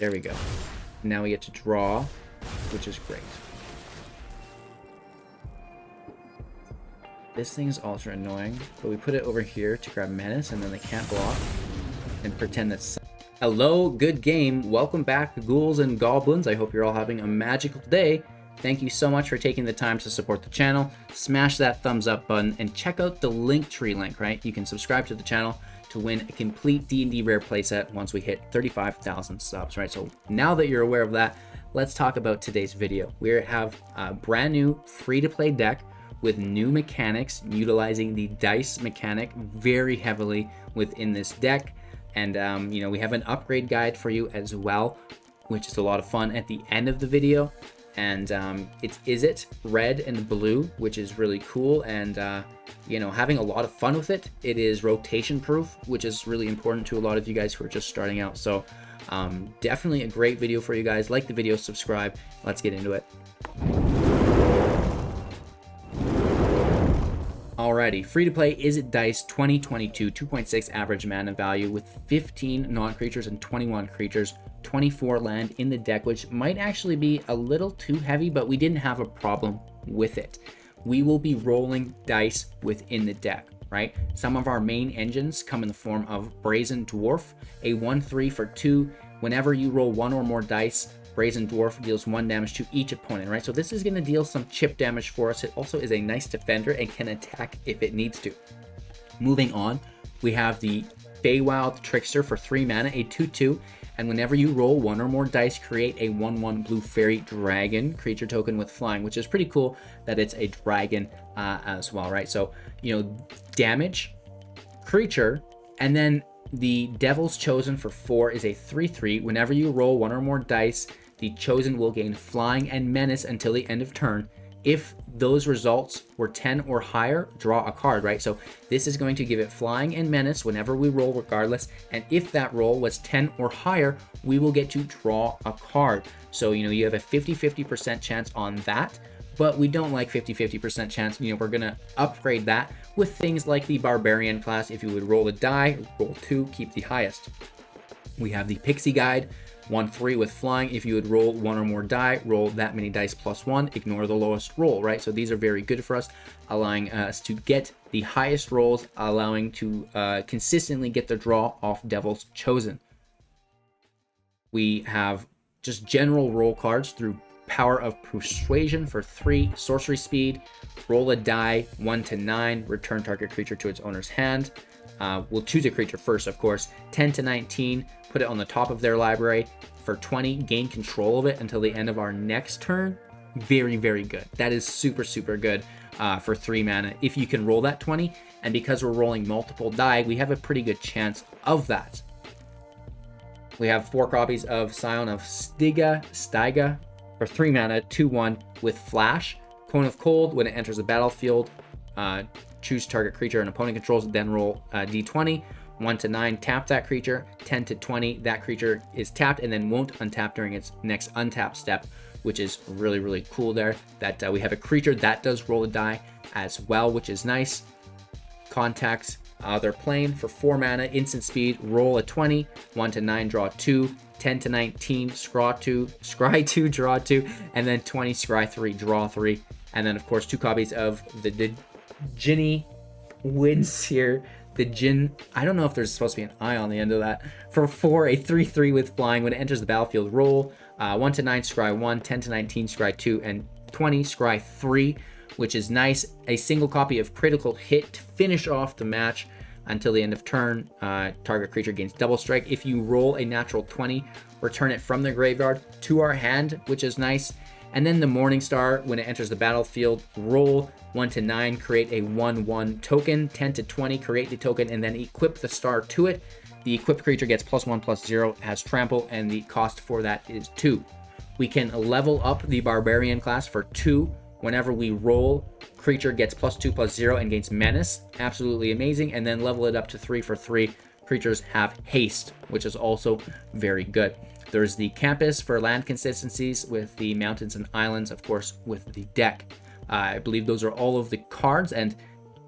There we go. Now we get to draw, which is great. This thing is ultra annoying, but we put it over here to grab Menace, and then they can't block and pretend that's... Hello, good game. Welcome back, ghouls and goblins. I hope you're all having a magical day. Thank you so much for taking the time to support the channel. Smash that thumbs up button and check out the Linktree link, right? You can subscribe to the channel to win a complete D&D rare playset once we hit 35,000 subs, right? So now that you're aware of that, let's talk about today's video. We have a brand new free-to-play deck with new mechanics, utilizing the dice mechanic very heavily within this deck. And you know, we have an upgrade guide for you as well, which is a lot of fun at the end of the video. And it's Izzet red and blue, which is really cool, and you know, having a lot of fun with it. It is rotation proof, which is really important to a lot of you guys who are just starting out. So definitely a great video for you guys. Like the video, subscribe. Let's get into it. Alrighty, free to play Izzet Dice 2022, 2.6 average mana value with 15 non-creatures and 21 creatures, 24 land in the deck, which might actually be a little too heavy, but we didn't have a problem with it. We will be rolling dice within the deck, right? Some of our main engines come in the form of Brazen Dwarf, a 1/3 for 2. Whenever you roll 1 or more dice, Brazen Dwarf deals 1 damage to each opponent, right? So this is going to deal some chip damage for us. It also is a nice defender and can attack if it needs to. Moving on, we have the Feywild Trickster for 3 mana, a 2/2, and whenever you roll 1 or more dice, create a 1/1 blue fairy dragon creature token with flying, which is pretty cool that it's a dragon as well, right? So, you know, damage, creature, and then the Devil's Chosen for 4 is a 3/3. Whenever you roll 1 or more dice, the Chosen will gain flying and menace until the end of turn. If those results were 10 or higher, draw a card, right? So this is going to give it flying and menace whenever we roll regardless. And if that roll was 10 or higher, we will get to draw a card. So, you know, you have a 50-50% chance on that, but we don't like 50-50% chance. You know, we're gonna upgrade that with things like the Barbarian Class. If you would roll a die, roll 2, keep the highest. We have the Pixie Guide, 1/3 with flying. If you would roll 1 or more die, roll that many dice plus 1, ignore the lowest roll, right? So these are very good for us, allowing us to get the highest rolls, allowing to consistently get the draw off Devil's Chosen. We have just general roll cards through Power of Persuasion for 3, sorcery speed, roll a die, 1 to 9, return target creature to its owner's hand. We'll choose a creature first, of course. 10 to 19, put it on the top of their library. For 20, gain control of it until the end of our next turn. Very, very good. That is super, super good for 3 mana. If you can roll that 20, and because we're rolling multiple die, we have a pretty good chance of that. We have 4 copies of Scion of Stygia for 3 mana, 2/1 with flash. Cone of Cold, when it enters the battlefield, choose target creature an opponent controls, then roll d20. 1 to 9, tap that creature. 10 to 20, that creature is tapped and then won't untap during its next untap step, which is really, really cool there. That we have a creature that does roll a die as well, which is nice. Contacts their plane for 4 mana, instant speed, roll a 20. 1 to 9, draw 2. 10 to 19, scry 2, draw 2. And then 20, scry 3, draw 3. And then, of course, 2 copies of the Djinni Windseer. I don't know if there's supposed to be an I on the end of that. For 4, a 3/3 with flying. When it enters the battlefield, roll 1 to 9, scry 1, 10 to 19, scry 2, and 20, scry 3, which is nice. A single copy of Critical Hit to finish off the match until the end of turn. Target creature gains double strike. If you roll a natural 20, return it from the graveyard to our hand, which is nice. And then the Morningstar, when it enters the battlefield, roll 1 to 9, create a 1/1 token. 10 to 20, create the token, and then equip the star to it. The equipped creature gets +1/+0, has trample, and the cost for that is 2. We can level up the Barbarian Class for 2. Whenever we roll, creature gets +2/+0 and gains menace. Absolutely amazing. And then level it up to 3 for 3. Creatures have haste, which is also very good. There's the Campus for land consistencies with the mountains and islands, of course, with the deck. I believe those are all of the cards, and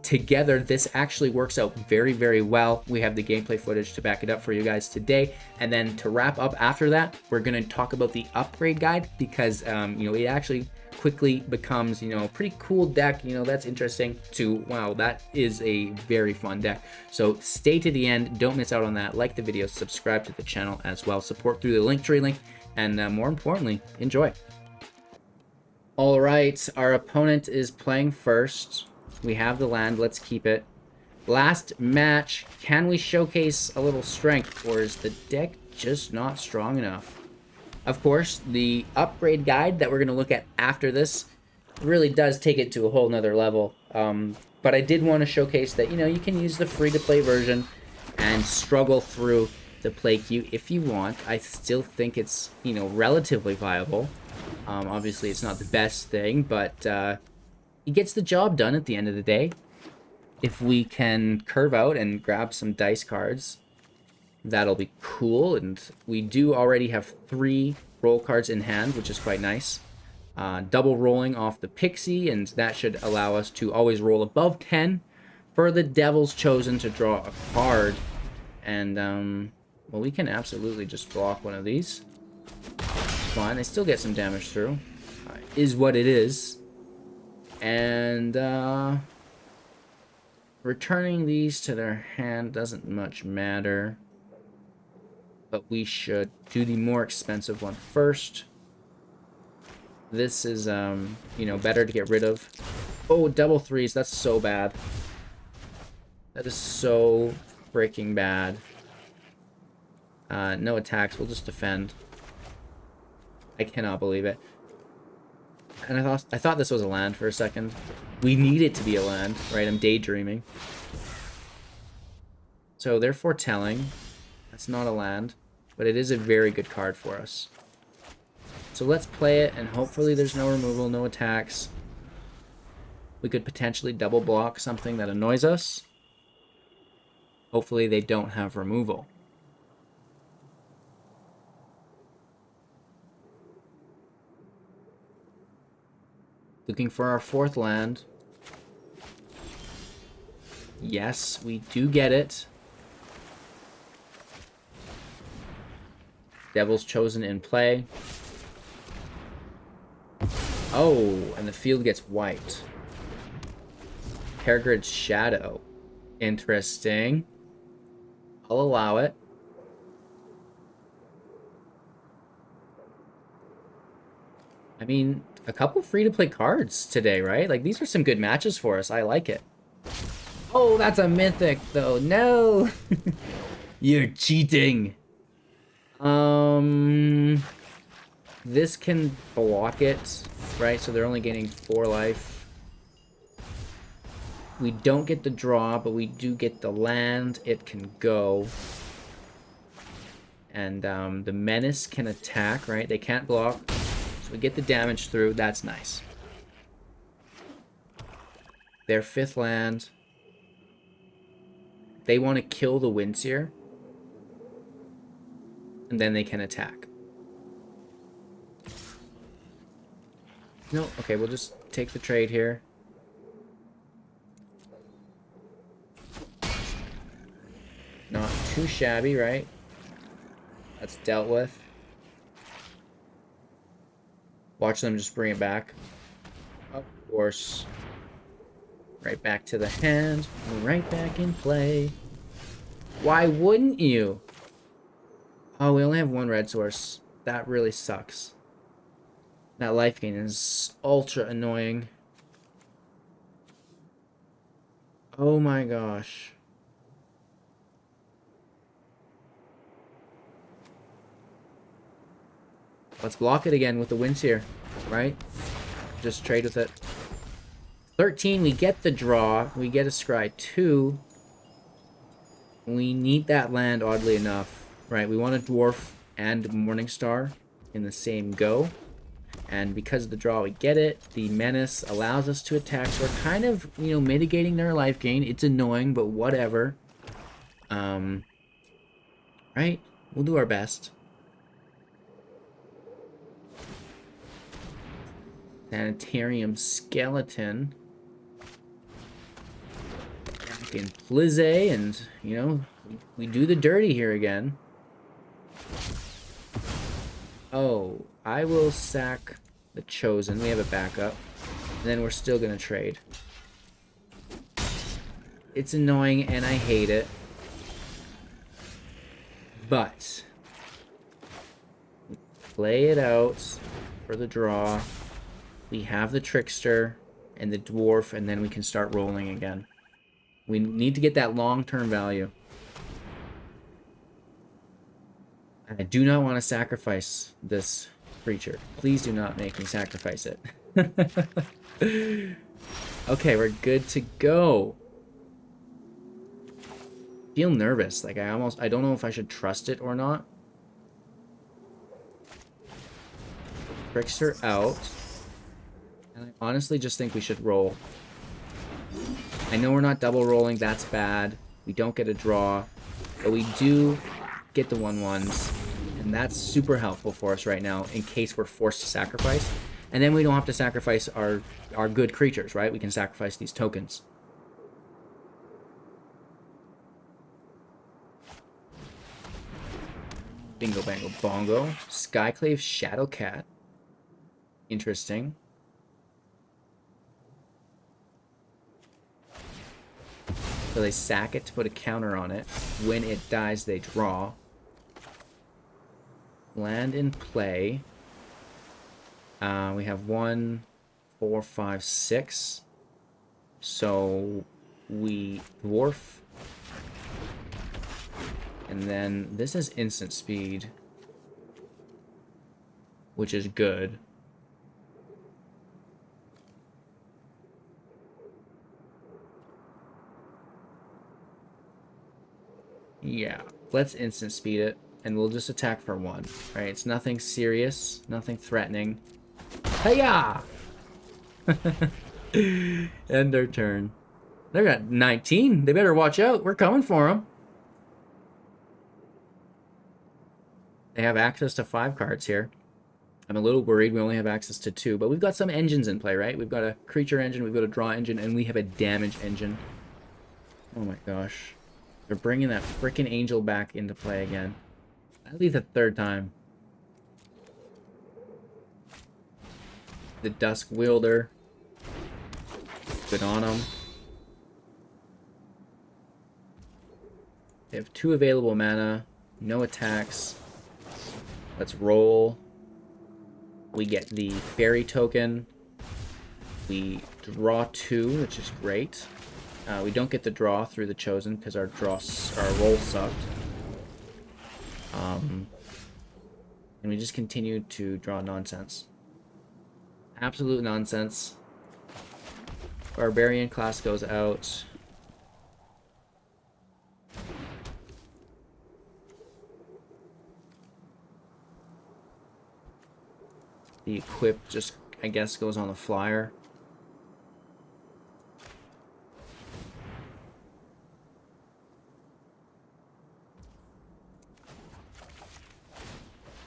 together, this actually works out very, very well. We have the gameplay footage to back it up for you guys today. And then to wrap up after that, we're going to talk about the upgrade guide because, you know, it actually quickly becomes, you know, a pretty cool deck. You know, that's interesting to, wow, that is a very fun deck. So stay to the end. Don't miss out on that. Like the video, subscribe to the channel as well. Support through the Linktree link. And more importantly, enjoy. All right, our opponent is playing first. We have the land, let's keep it. Last match, can we showcase a little strength, or is the deck just not strong enough? Of course, the upgrade guide that we're going to look at after this really does take it to a whole nother level. But I did want to showcase that, you know, you can use the free-to-play version and struggle through the play queue if you want. I still think it's, you know, relatively viable. Obviously, it's not the best thing, but it gets the job done at the end of the day. If we can curve out and grab some dice cards, that'll be cool. And we do already have 3 roll cards in hand, which is quite nice. Double rolling off the Pixie, and that should allow us to always roll above 10 for the Devil's Chosen to draw a card. And, well, we can absolutely just block one of these. Fine, they still get some damage through. Is what it is. And returning these to their hand doesn't much matter. But we should do the more expensive one first. This is, you know, better to get rid of. Oh, double 3s. That's so bad. That is so freaking bad. No attacks. We'll just defend. I cannot believe it. And I thought this was a land for a second. We need it to be a land, right? I'm daydreaming. So they're foretelling. That's not a land, but it is a very good card for us. So let's play it, and hopefully there's no removal, no attacks. We could potentially double block something that annoys us. Hopefully they don't have removal. Looking for our 4th land. Yes, we do get it. Devil's Chosen in play. Oh, and the field gets wiped. Peregrine's Shadow. Interesting. I'll allow it. I mean, a couple free-to-play cards today, right? Like, these are some good matches for us. I like it. Oh, that's a mythic, though. No! You're cheating. This can block it, right? So they're only getting 4 life. We don't get the draw, but we do get the land. It can go. And the Menace can attack, right? They can't block. So we get the damage through. That's nice. Their 5th land. They want to kill the Windseer. And then they can attack. No, okay, we'll just take the trade here. Not too shabby, right? That's dealt with. Watch them just bring it back. Of course. Right back to the hand. Right back in play. Why wouldn't you? Oh, we only have 1 red source. That really sucks. That life gain is ultra annoying. Oh my gosh. Let's block it again with the Windseer, right? Just trade with it. 13, we get the draw. We get a scry 2. We need that land, oddly enough. Right, we want a Dwarf and Morningstar in the same go. And because of the draw, we get it. The Menace allows us to attack. So we're kind of, you know, mitigating their life gain. It's annoying, but whatever. Right? We'll do our best. Sanitarium Skeleton. fucking Plizze, and, you know, we do the dirty here again. Oh, I will sack the Chosen. We have a backup. And then we're still going to trade. It's annoying, and I hate it. But we play it out for the draw. We have the Trickster and the Dwarf, and then we can start rolling again. We need to get that long-term value. I do not want to sacrifice this creature. Please do not make me sacrifice it. Okay, we're good to go. Feel nervous. Like, I don't know if I should trust it or not. Trickster out. And I honestly just think we should roll. I know we're not double rolling. That's bad. We don't get a draw. But we do get the 1/1s. And that's super helpful for us right now in case we're forced to sacrifice. And then we don't have to sacrifice our good creatures, right? We can sacrifice these tokens. Bingo, bango, bongo. Skyclave, Shadowcat. Interesting. So they sack it to put a counter on it. When it dies, they draw. Land in play. We have 1, 4, 5, 6. So we dwarf. And then this is instant speed, which is good. Yeah, let's instant speed it, and we'll just attack for 1. Right? It's nothing serious, nothing threatening. Hiya! End their turn. They're at 19. They better watch out. We're coming for them. They have access to 5 cards here. I'm a little worried we only have access to 2, but we've got some engines in play, right? We've got a creature engine, we've got a draw engine, and we have a damage engine. Oh my gosh. They're bringing that frickin' angel back into play again. At least a 3rd time. The Dusk Wielder. Good on them. They have 2 available mana, no attacks. Let's roll. We get the fairy token. We draw 2, which is great. We don't get the draw through the Chosen because our roll sucked. And we just continue to draw nonsense. Absolute nonsense. Barbarian Class goes out. The equip just, I guess, goes on the flyer.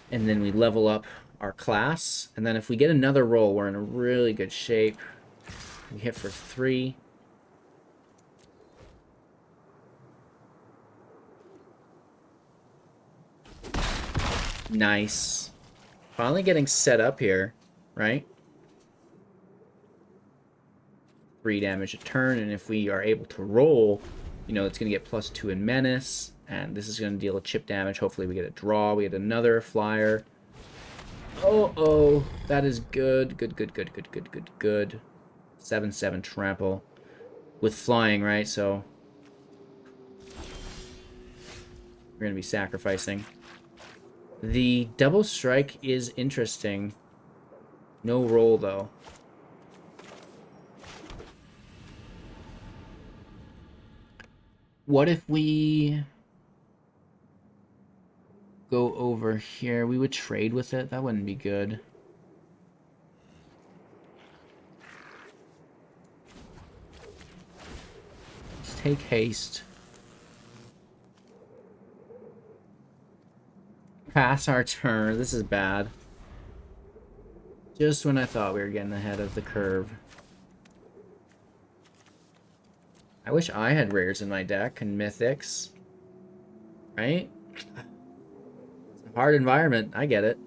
And then we level up our class. And then if we get another roll, we're in a really good shape. We hit for 3. Nice. Finally getting set up here, right? 3 damage a turn, and if we are able to roll, you know, it's going to get +2 in Menace, and this is going to deal a chip damage. Hopefully we get a draw. We get another flyer. Oh, that is good. Good. 7/7 trample. With flying, right? So we're going to be sacrificing. The double strike is interesting. No roll, though. What if we go over here? We would trade with it. That wouldn't be good. Let's take haste. Pass our turn. This is bad. Just when I thought we were getting ahead of the curve. I wish I had rares in my deck and mythics. Right? It's a hard environment. I get it.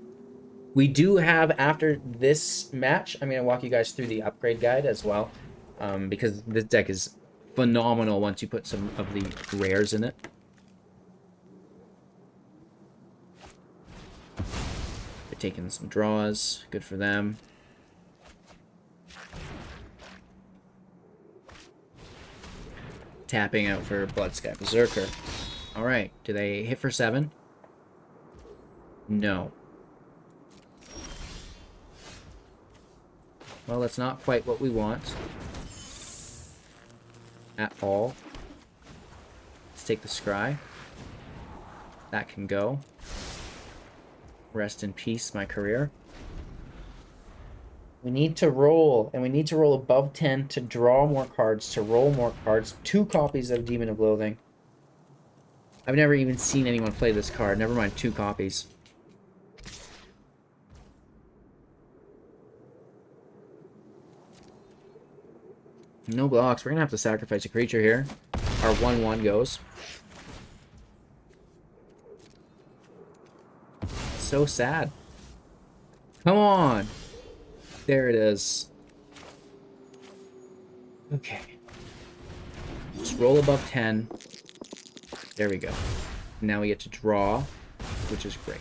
We do have, after this match, I'm going to walk you guys through the upgrade guide as well. Because this deck is phenomenal once you put some of the rares in it. They're taking some draws. Good for them. Tapping out for Bloodsky Berserker. Alright, do they hit for 7? No. Well, that's not quite what we want. At all. Let's take the Scry. That can go. Rest in peace, my career. We need to roll, and we need to roll above 10 to draw more cards, to roll more cards. 2 copies of Demon of Loathing. I've never even seen anyone play this card. Never mind 2 copies. No blocks. We're going to have to sacrifice a creature here. Our 1/1 goes. So sad. Come on. There it is. Okay. Just roll above 10. There we go. Now we get to draw, which is great.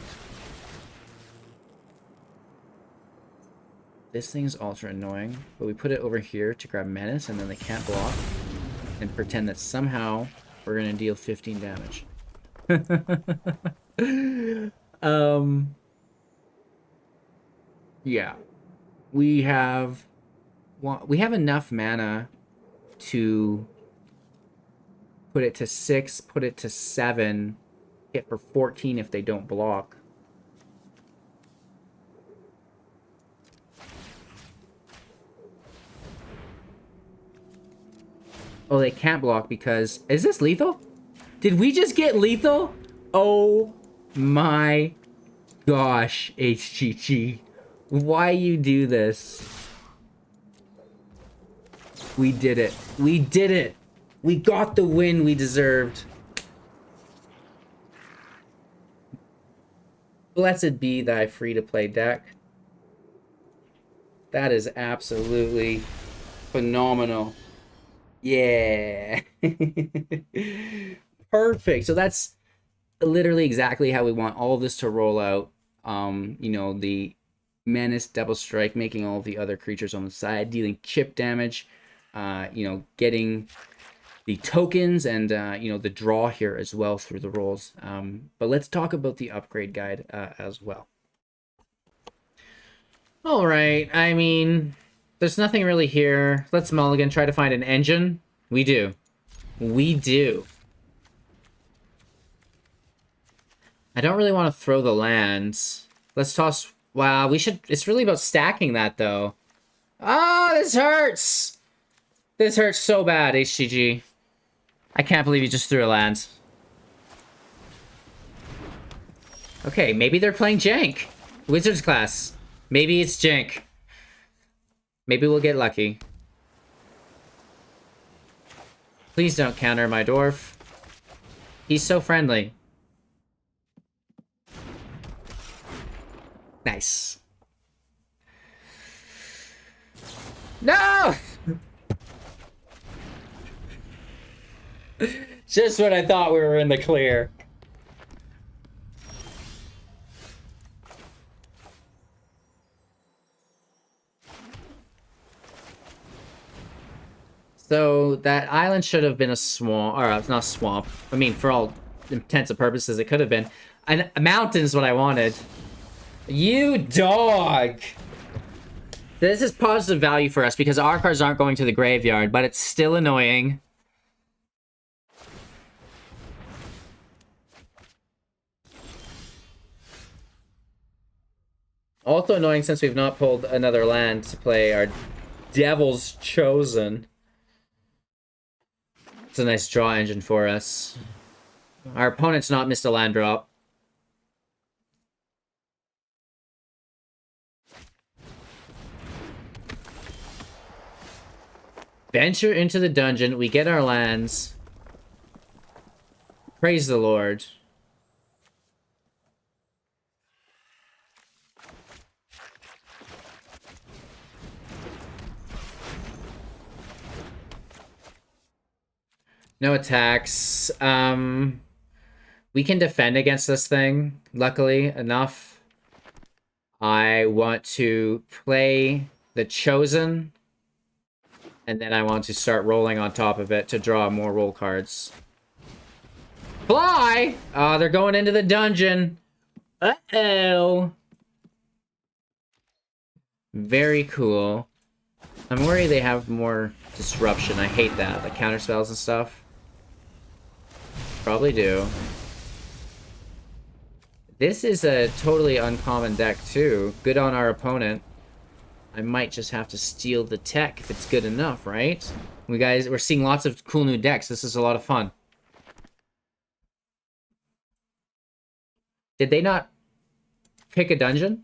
This thing's ultra annoying, but we put it over here to grab Menace, and then they can't block, and pretend that somehow we're going to deal 15 damage. Yeah. We have enough mana to put it to 6, put it to 7, hit for 14 if they don't block. Oh, they can't block because... Is this lethal? Did we just get lethal? Oh my gosh, HGG. Why you do this? We did it. We did it. We got the win we deserved. Blessed be thy free-to-play deck. That is absolutely phenomenal. Yeah. Perfect. So that's literally exactly how we want all of this to roll out. You know, the Menace, Double Strike, making all of the other creatures on the side, dealing chip damage, you know, getting the tokens and, you know, the draw here as well through the rolls. But let's talk about the upgrade guide as well. All right. I mean, there's nothing really here. Let's mulligan, try to find an engine. We do. We do. I don't really want to throw the lands. Let's toss... Wow, we should... It's really about stacking that, though. Oh, this hurts! This hurts so bad, HGG. I can't believe you just threw a land. Okay, maybe they're playing Jank. Wizards class. Maybe it's Jank. Maybe we'll get lucky. Please don't counter my dwarf. He's so friendly. Nice. No! Just when I thought we were in the clear. So that island should have been a swamp, or it's not a swamp. I mean, for all intents and purposes, it could have been. A mountain is what I wanted. You dog! This is positive value for us because our cards aren't going to the graveyard, but it's still annoying. Also annoying since we've not pulled another land to play our Devil's Chosen. It's a nice draw engine for us. Our opponent's not missed a land drop. Venture into the dungeon. We get our lands. Praise the Lord. No attacks. We can defend against this thing, luckily enough. I want to play the Chosen, and then I want to start rolling on top of it to draw more roll cards. Fly! Oh, they're going into the dungeon. Uh-oh. Very cool. I'm worried they have more disruption. I hate that. Like counter spells and stuff. Probably do. This is a totally uncommon deck, too. Good on our opponent. I might just have to steal the tech if it's good enough, right? We're seeing lots of cool new decks. This is a lot of fun. Did they not pick a dungeon?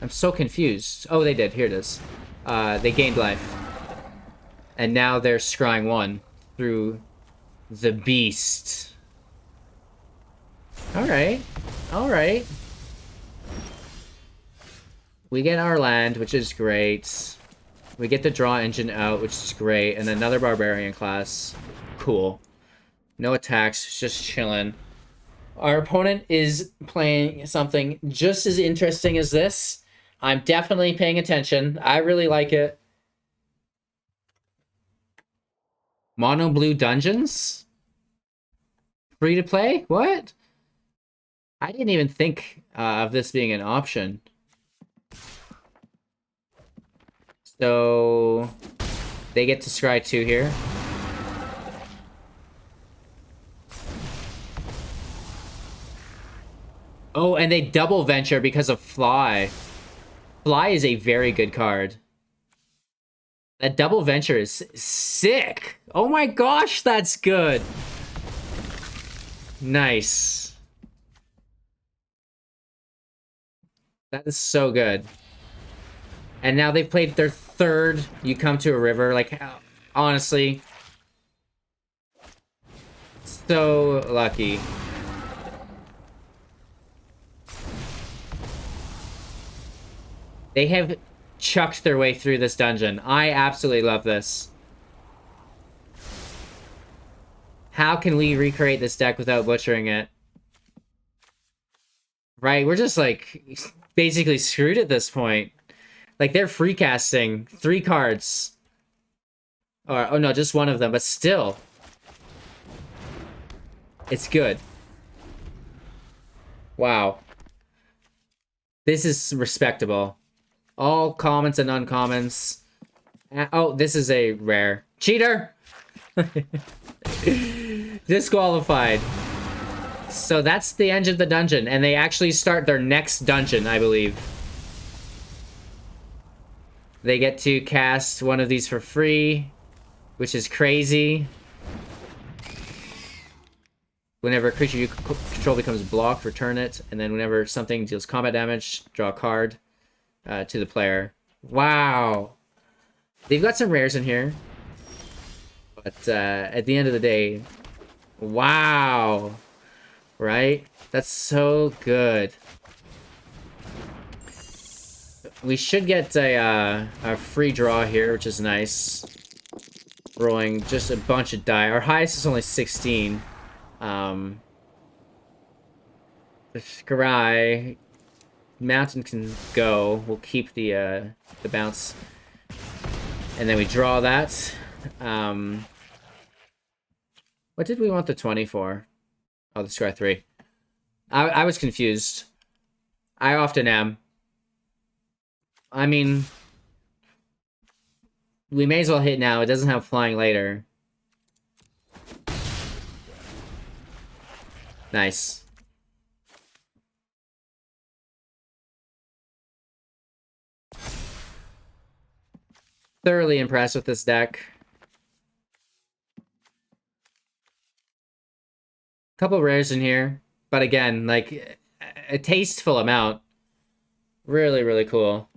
I'm so confused. Oh, they did. Here it is. They gained life. And now they're scrying 1 through the beast. Alright. Alright. We get our land, which is great. We get the draw engine out, which is great. And another Barbarian Class. Cool. No attacks, just chilling. Our opponent is playing something just as interesting as this. I'm definitely paying attention. I really like it. Mono blue dungeons? Free to play? What? I didn't even think of this being an option. So they get to scry 2 here. Oh, and they double venture because of Fly. Fly is a very good card. That double venture is sick. Oh my gosh, that's good. Nice. That is so good. And now they've played their 3rd You Come to a River. Like, honestly. So lucky. They have chucked their way through this dungeon. I absolutely love this. How can we recreate this deck without butchering it? Right, we're just, like, basically screwed at this point. Like, they're free casting 3 cards. Or, oh no, just one of them, but still. It's good. Wow. This is respectable. All commons and uncommons. Oh, this is a rare. Cheater! Disqualified. So that's the end of the dungeon, and they actually start their next dungeon, I believe. They get to cast one of these for free, which is crazy. Whenever a creature you control becomes blocked, return it, and then whenever something deals combat damage, draw a card to the player. Wow. They've got some rares in here. But at the end of the day, wow. Right? That's so good. We should get a free draw here, which is nice. Rolling just a bunch of die. Our highest is only 16. The Scry Mountain can go. We'll keep the bounce. And then we draw that. What did we want the 20 for? Oh, the Scry 3. I was confused. I often am. I mean, we may as well hit now. It doesn't have flying later. Nice. Thoroughly impressed with this deck. Couple rares in here, but again, like a tasteful amount. Really, really cool.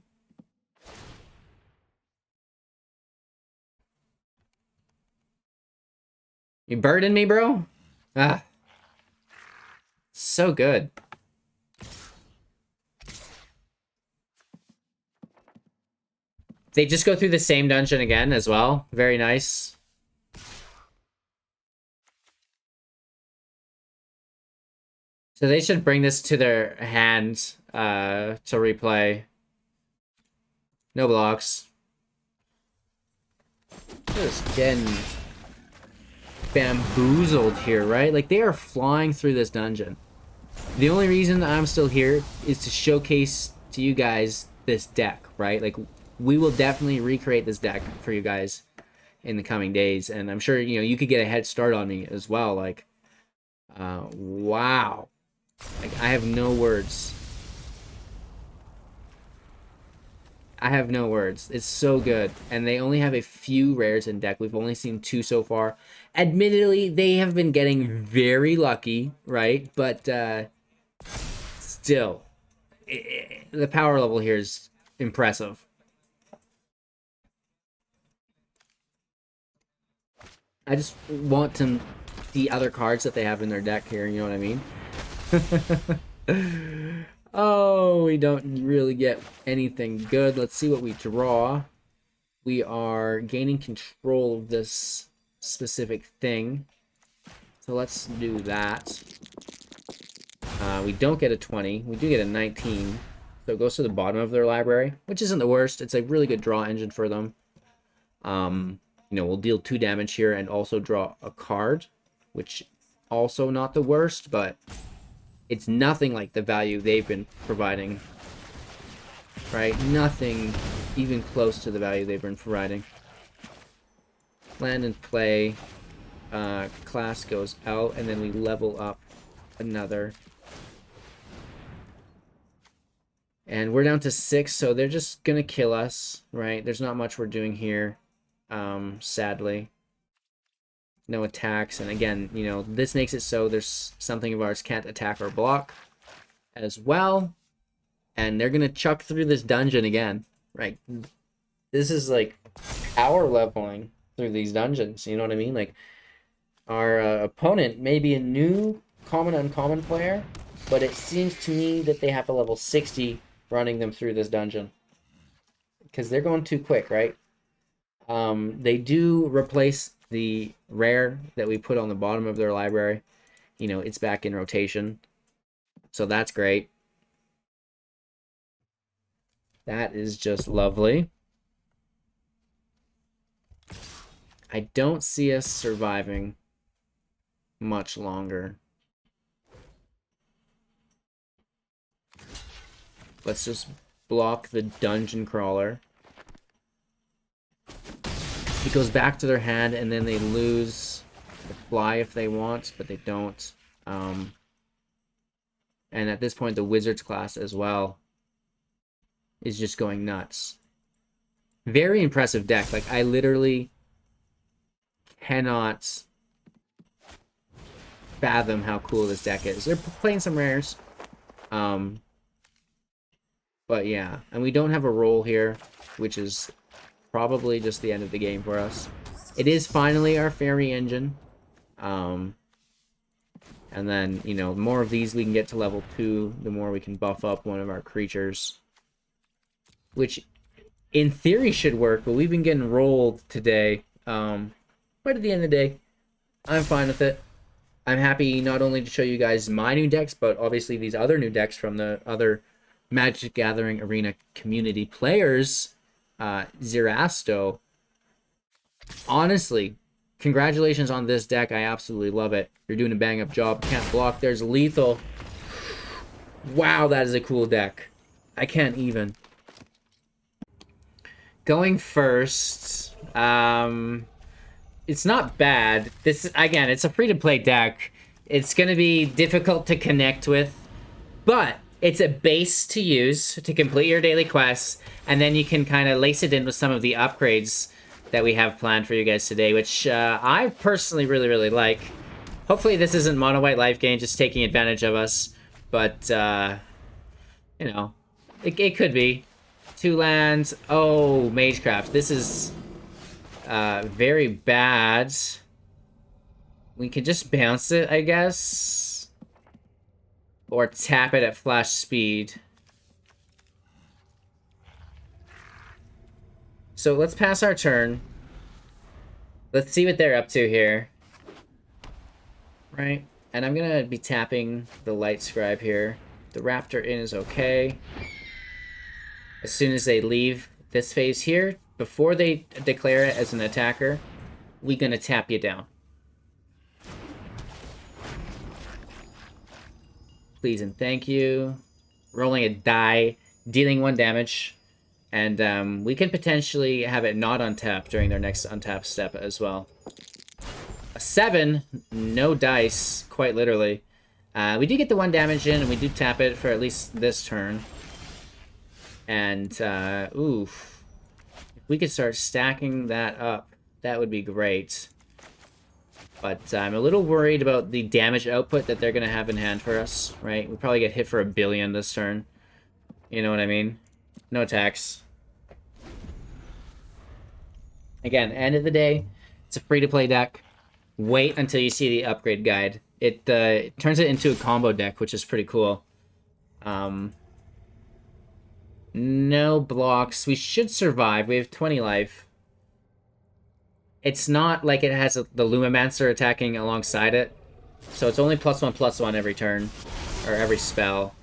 You burden me, bro? Ah. So good. They just go through the same dungeon again as well. Very nice. So they should bring this to their hand to replay. No blocks. Just getting bamboozled here, right? Like, they are flying through this dungeon. The only reason I'm still here is to showcase to you guys this deck, right? Like, we will definitely recreate this deck for you guys in the coming days, and I'm sure, you know, you could get a head start on me as well. Like, wow. Like, I have no words. I have no words. It's so good. And they only have a few rares in deck. We've only seen 2 so far. Admittedly, they have been getting very lucky, right? But still, the power level here is impressive. I just want to see other cards that they have in their deck here, you know what I mean? Oh, we don't really get anything good. Let's see what we draw. We are gaining control of this specific thing. So let's do that. We don't get a 20. We do get a 19. So it goes to the bottom of their library, which isn't the worst. It's a really good draw engine for them. You know, we'll deal 2 damage here and also draw a card, which also not the worst, but it's nothing like the value they've been providing, right? Nothing even close to the value they've been providing. Land and play. Class goes out, and then we level up another. And we're down to 6, so they're just going to kill us, right? There's not much we're doing here, sadly. No attacks, and again, you know, this makes it so there's something of ours can't attack or block as well. And they're gonna chuck through this dungeon again, right? This is like power leveling through these dungeons, you know what I mean? Like, our opponent may be a new common uncommon player, but it seems to me that they have a level 60 running them through this dungeon because they're going too quick, right? They do replace the rare that we put on the bottom of their library. You know, it's back in rotation, so that's great. That is just lovely. I don't see us surviving much longer. Let's just block the dungeon crawler. It goes back to their hand, and then they lose the fly if they want, but they don't. And at this point, the wizard's class as well is just going nuts. Very impressive deck. Like, I literally cannot fathom how cool this deck is. They're playing some rares. But yeah, and we don't have a roll here, which is probably just the end of the game for us. It is finally our fairy engine. And then, you know, the more of these we can get to level 2, the more we can buff up one of our creatures. Which, in theory, should work, but we've been getting rolled today. But at the end of the day, I'm fine with it. I'm happy not only to show you guys my new decks, but obviously these other new decks from the other Magic Gathering Arena community players. Zerasto. Honestly, congratulations on this deck. I absolutely love it. You're doing a bang-up job. Can't block. There's lethal. Wow, that is a cool deck. I can't even. Going first, it's not bad. This, again, it's a free-to-play deck. It's going to be difficult to connect with, but it's a base to use to complete your daily quests, and then you can kind of lace it in with some of the upgrades that we have planned for you guys today, which I personally really, really like. Hopefully this isn't mono white life gain just taking advantage of us, but, you know, it could be. 2 lands. Oh, Magecraft. This is very bad. We could just bounce it, I guess. Or tap it at flash speed. So let's pass our turn. Let's see what they're up to here. Right? And I'm gonna be tapping the Light Scribe here. The Raptor in is okay. As soon as they leave this phase here, before they declare it as an attacker, we're gonna tap you down. Please and thank you. Rolling a die, dealing 1 damage. And we can potentially have it not untap during their next untap step as well. A 7, no dice, quite literally. We do get the 1 damage in, and we do tap it for at least this turn. And, oof. If we could start stacking that up, that would be great. But I'm a little worried about the damage output that they're going to have in hand for us, right? We'll probably get hit for 1 billion this turn. You know what I mean? No attacks. Again, end of the day, it's a free-to-play deck. Wait until you see the upgrade guide. It turns it into a combo deck, which is pretty cool. No blocks. We should survive. We have 20 life. It's not like it has the Lumimancer attacking alongside it. So it's only +1/+1 every turn. Or every spell.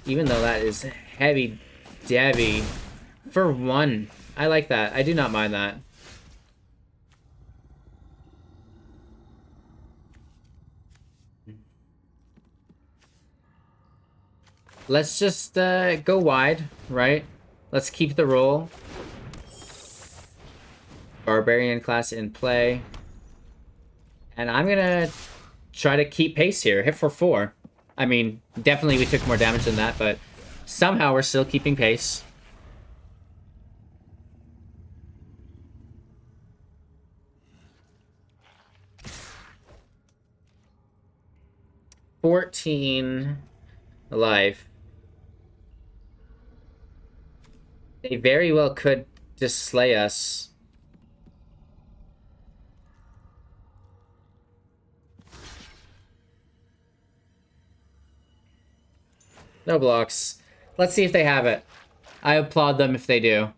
Even though that is heavy Debbie. For 1. I like that. I do not mind that. Let's just go wide, right? Let's keep the roll. Barbarian Class in play. And I'm gonna try to keep pace here. Hit for 4. I mean, definitely we took more damage than that, but somehow we're still keeping pace. $14 life. They very well could just slay us. No blocks. Let's see if they have it. I applaud them if they do.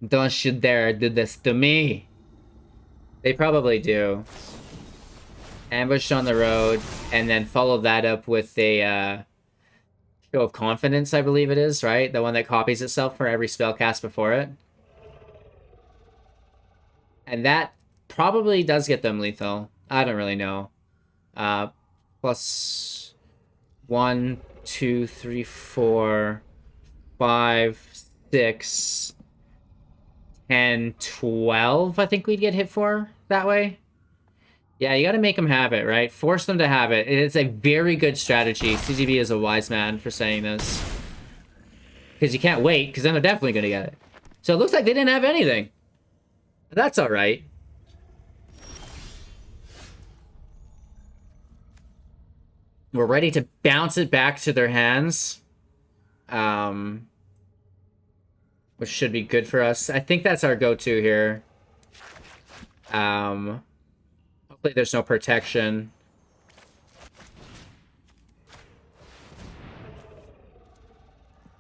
Don't you dare do this to me. They probably do. Ambush on the road, and then follow that up with a show of confidence, I believe it is, right? The one that copies itself for every spell cast before it. And that probably does get them lethal. I don't really know. Plus 1, 2, 3, 4, 5, 6, 10, 12, I think we'd get hit for that way. Yeah, you gotta make them have it, right? Force them to have it. It's a very good strategy. CGB is a wise man for saying this. Because you can't wait, because then they're definitely gonna get it. So it looks like they didn't have anything. But that's alright. We're ready to bounce it back to their hands. Which should be good for us. I think that's our go-to here. Hopefully there's no protection.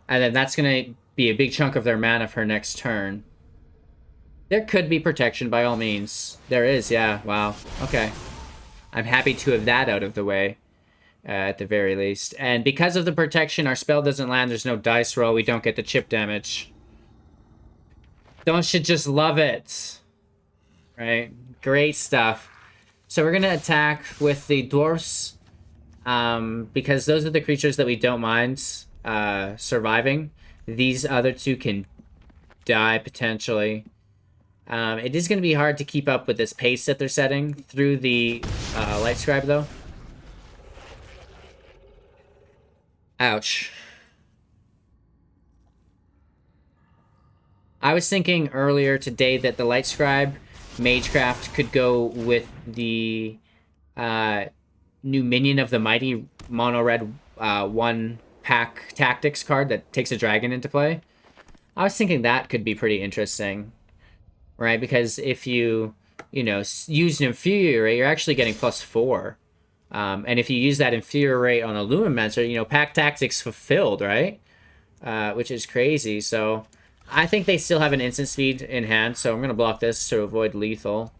And then that's going to be a big chunk of their mana for next turn. There could be protection by all means. There is, yeah. Wow. Okay. I'm happy to have that out of the way. At the very least. And because of the protection, our spell doesn't land. There's no dice roll. We don't get the chip damage. Don't you just love it? Right? Great stuff. So we're going to attack with the dwarfs. Because those are the creatures that we don't mind surviving. These other two can die potentially. It is going to be hard to keep up with this pace that they're setting through the Light Scribe, though. Ouch. I was thinking earlier today that the Light Scribe Magecraft could go with the new Minion of the Mighty mono-red 1-pack Tactics card that takes a dragon into play. I was thinking that could be pretty interesting. right? Because if you, use an Infuriate, you're actually getting +4. And if you use that Infuriate on a Lumenmentor, Pack Tactics fulfilled, right? Which is crazy. So I think they still have an instant speed in hand, so I'm going to block this to avoid lethal.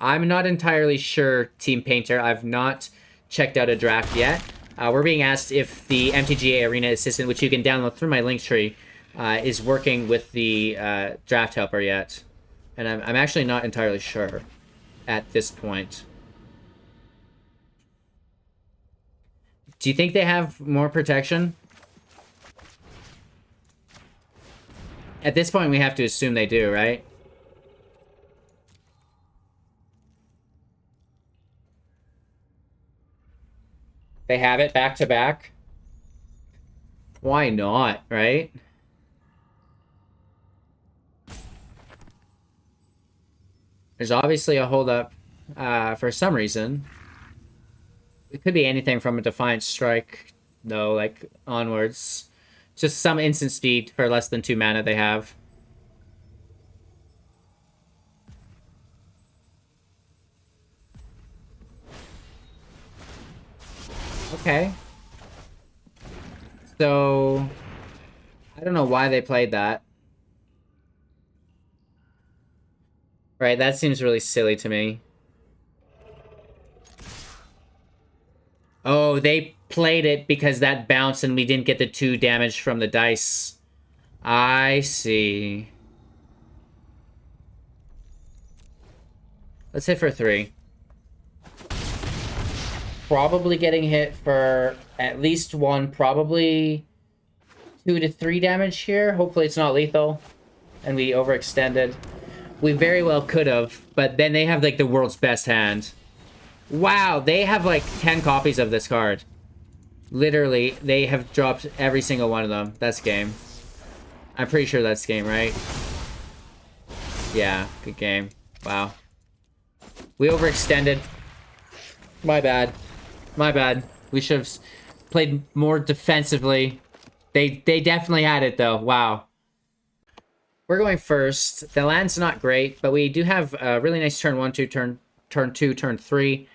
I'm not entirely sure, Team Painter. I've not checked out a draft yet. We're being asked if the MTG Arena Assistant, which you can download through my link tree, is working with the draft helper yet. And I'm actually not entirely sure at this point. Do you think they have more protection? At this point, we have to assume they do, right? They have it back to back. Why not, right? There's obviously a holdup for some reason. It could be anything from a Defiant Strike, though, like, onwards. Just some instant speed for less than 2 mana they have. Okay. So, I don't know why they played that. Right, that seems really silly to me. Oh, they played it because that bounced and we didn't get the 2 damage from the dice. I see. Let's hit for 3. Probably getting hit for at least 1, probably 2 to 3 damage here. Hopefully it's not lethal. And we overextended. We very well could have, but then they have, like, the world's best hand. Wow, they have, like, 10 copies of this card. Literally, they have dropped every single one of them. That's game. I'm pretty sure that's game, right? Yeah, good game. Wow. We overextended. My bad. My bad. We should have played more defensively. They definitely had it, though. Wow. We're going first. The land's not great, but we do have a really nice turn 1, 2, turn 2, turn 3.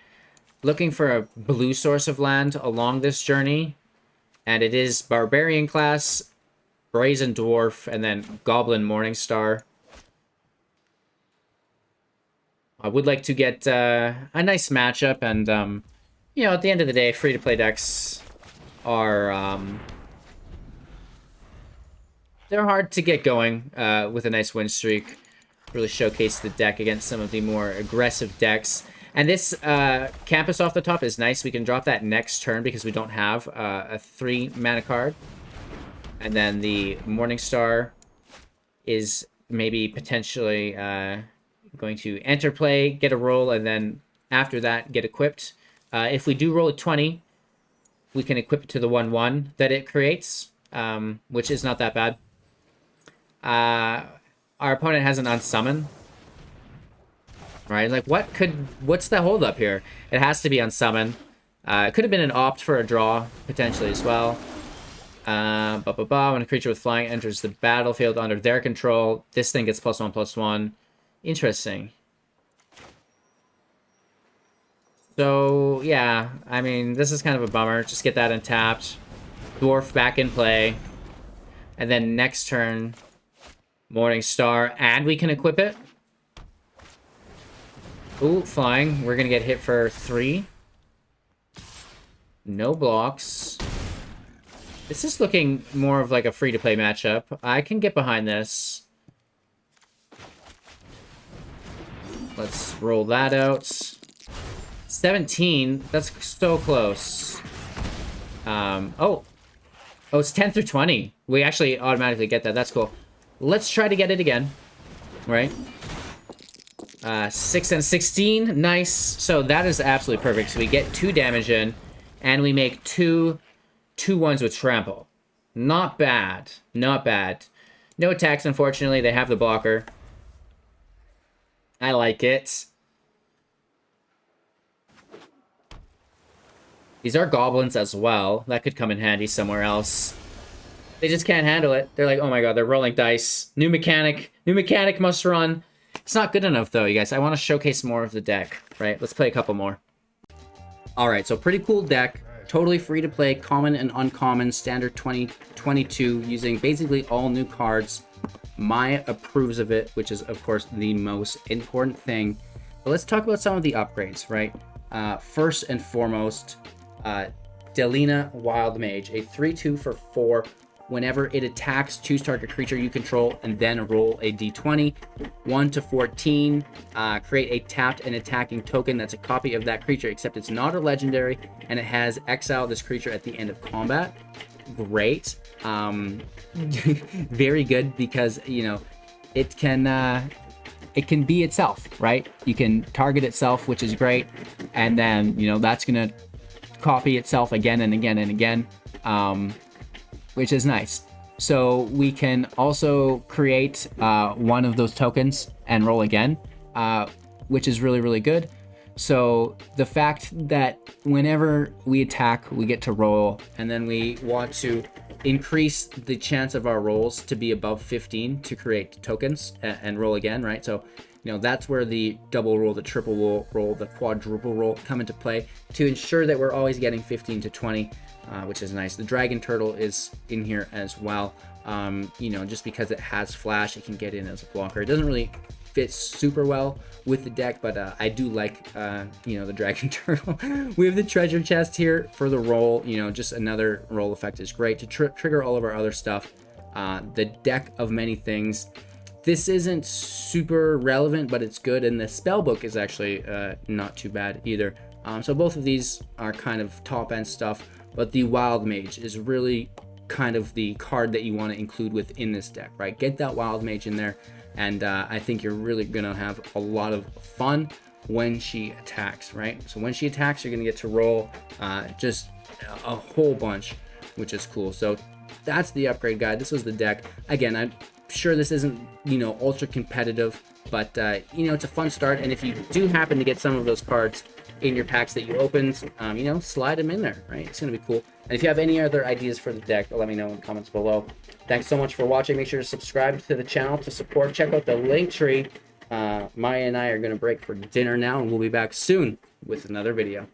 Looking for a blue source of land along this journey. And it is Barbarian Class, Brazen Dwarf, and then Goblin Morningstar. I would like to get a nice matchup, and, at the end of the day, free-to-play decks are, they're hard to get going with a nice win streak. Really showcase the deck against some of the more aggressive decks. And this Campus off the top is nice. We can drop that next turn because we don't have a 3 mana card. And then the Morningstar is maybe potentially going to enter play, get a roll, and then after that get equipped. If we do roll a 20, we can equip it to the 1/1 that it creates, which is not that bad. Our opponent has an unsummon. Right? Like, what's the holdup here? It has to be unsummon. It could have been an opt for a draw, potentially, as well. When a creature with flying enters the battlefield under their control, this thing gets +1/+1. Interesting. So, yeah. I mean, this is kind of a bummer. Just get that untapped. Dwarf back in play. And then next turn, Morningstar, and we can equip it. Ooh, flying. We're gonna get hit for 3. No blocks. This is looking more of like a free-to-play matchup. I can get behind this. Let's roll that out. 17. That's so close. Oh, it's 10 through 20. We actually automatically get that. That's cool. Let's try to get it again. Right? 6 and 16. Nice. So that is absolutely perfect. So we get 2 damage in, and we make 2 2/1s with trample. Not bad. Not bad. No attacks, unfortunately. They have the blocker. I like it. These are goblins as well. That could come in handy somewhere else. They just can't handle it. They're like, oh my god, they're rolling dice. New mechanic. New mechanic must run. It's not good enough though, you guys. I want to showcase more of the deck, right? Let's play a couple more. Alright, so pretty cool deck. Totally free to play, common and uncommon, standard 2022, using basically all new cards. Maya approves of it, which is of course the most important thing. But let's talk about some of the upgrades, right? First and foremost, Delina Wild Mage, a 3/2 for 4. Whenever it attacks, choose target creature you control and then roll a d20. 1 to 14, create a tapped and attacking token that's a copy of that creature, except it's not a legendary, and it has exile this creature at the end of combat. Great. Very good, because, you know, it can be itself, right? You can target itself, which is great, and then, you know, that's gonna copy itself again and again and again. Which is nice. So we can also create one of those tokens and roll again, which is really, really good. So the fact that whenever we attack, we get to roll, and then we want to increase the chance of our rolls to be above 15 to create tokens and roll again, right? So, you know, that's where the double roll, the triple roll, the quadruple roll come into play to ensure that we're always getting 15 to 20. Which is nice. The Dragon Turtle is in here as well. You know, just because it has flash, it can get in as a blocker. It doesn't really fit super well with the deck, but I do like, you know, the Dragon Turtle. We have the treasure chest here for the roll. You know, just another roll effect is great to trigger all of our other stuff. The deck of many things. This isn't super relevant, but it's good, and the Spellbook is actually not too bad either. So both of these are kind of top end stuff. But the Wild Mage is really kind of the card that you want to include within this deck, right? Get that Wild Mage in there, and I think you're really going to have a lot of fun when she attacks, right? So when she attacks, you're going to get to roll just a whole bunch, which is cool. So that's the upgrade guide. This was the deck. Again, I'm sure this isn't, you know, ultra competitive, but, you know, it's a fun start. And if you do happen to get some of those cards in your packs that you opened, you know, slide them in there, right? It's gonna be cool. And if you have any other ideas for the deck, let me know in the comments below. Thanks so much for watching. Make sure to subscribe to the channel to support. Check out the link tree. Maya and I are gonna break for dinner now, and we'll be back soon with another video.